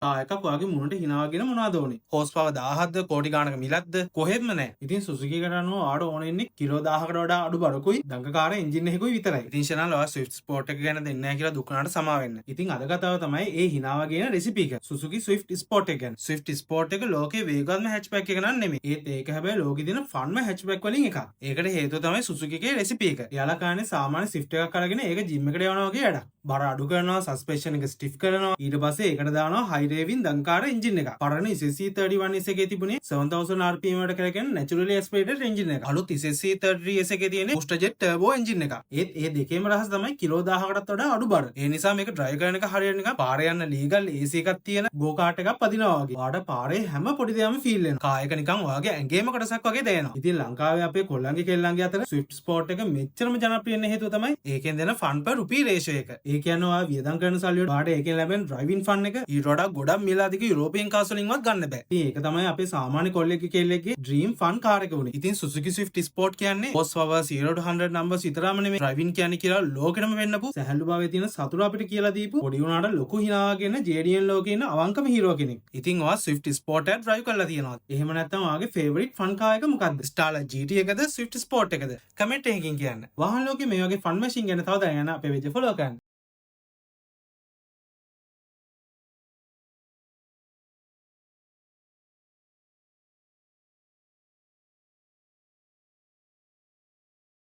එකක් ඔයාගේ මුණට හිනාගෙන මොනවද ඕනේ? හෝස් පවර් 1000ද කෝටි ගාණක මිලක්ද කොහෙත්ම නැහැ. ඉතින් සුසුකි එකට අනුව ආඩ ඕන ඉන්නේ කිලෝ 1000කට වඩා අඩු බරකුයි දඟකාර එන්ජින් එකකුයි විතරයි. ඉතින් ෂනල් ඔයා ස්විෆ්ට් ස්පෝර්ට් එක ගැන දෙන්නේ නැහැ කියලා දුක් වුණාට සමා වෙන්න. ඉතින් අද කතාව තමයි ඒ හිනාව කියන රෙසිපි එක. සුසුකි ස්විෆ්ට් ස්පෝර්ට් එක ගැන. ස්විෆ්ට් ස්පෝර්ට් එක ලෝකේ වේගවත්ම හැච්බැක් එක නන් නෙමෙයි. ඒත් ඒක හැබැයි ලෝකේ තියෙන ෆන්ම හැච්බැක් වලින් එකක්. ඒකට හේතුව තමයි සුසුකි එකේ රෙසිපි එක. එයාලා කාන්නේ සාමාන්‍ය ස්විෆ්ට් එකක් අරගෙන ඒක ජිම් එකට යනවා වගේ වැඩක්. බර අඩු කරනවා, සස්පෙන්ෂන් එක ස්ටිෆ් කරනවා. ඊට පස්සේ ඒකට දානවා හයි රේවින් දංකාර එන්ජින් එක. පරණ SSC31S එකේ තිබුණේ 7000 rpm වලට කරගෙන naturally aspirated එන්ජින් එක. අලුත් SSC33S එකේ තියෙන්නේ booster jet turbo එන්ජින් එක. ඒත් ඒ දෙකේම රහස තමයි කිලෝ 1000කටත් වඩා අඩු බර. ඒ නිසා මේක ඩ්‍රයිව් කරන එක හරියට නිකන් පාරේ යන ලීගල් AC එකක් තියෙන ගෝ කාට් එකක් පදිනවා වගේ. ඔයාට පාරේ හැම පොඩි දෙයක්ම ෆීල් වෙනවා. කායක නිකන් ඔයාගේ ඇඟේම කොටසක් වගේ දැනෙනවා. ඉතින් ලංකාවේ අපේ කොල්ලන්ගේ කෙල්ලන්ගේ අතර ස්විෆ්ට් ස්පෝර්ට් එක මෙච්චරම ජනප්‍රිය වෙන්න හේතුව තමයි ඒකෙන් දෙන ෆන් per rupee ratio එක. ඒ කියන්නේ ඔයා වියදම් කරන සල්ලි වලට ඔයාට ඒකෙන් ලැබෙන ඩ්‍රයිවිං ෆන් එක ඊට වඩා ගොඩක් මිලාදික යුරෝපියන් කාස් වලින්වත් ගන්න බෑ. ඉතින් ඒක තමයි අපේ සාමාන්‍ය කොල්ලෙක්ගේ කෙල්ලෙක්ගේ ඩ්‍රීම් ෆන් කාර් එක උනේ. ඉතින් Suzuki Swift Sport කියන්නේ horse power 0 to 100 numbers විතරම නෙමෙයි ඩ්‍රයිවිං කියන්නේ කියලා ලෝකෙටම වෙන්නපු සැහැල්ලු භාවයේ තියෙන සතුට අපිට කියලා දීපු පොඩි උනාට ලොකු හිනාගෙන JDM ලෝකේ ඉන්න අවංකම හීරෝ කෙනෙක්. ඉතින් ඔයා Swift Sport එක ඩ්‍රයිව් කරලා තියෙනවා. එහෙම නැත්නම් ඔයාගේ ෆේවරිට් ෆන් කාර් එක මොකද්ද? Starlet GT එකද Swift Sport එකද? කමෙන්ට් එකකින් කියන්න. වාහන ලෝකේ මේ වගේ ෆන් මැෂින් ගැන තව දැනගන්න අපේ page එක follow කරන්න.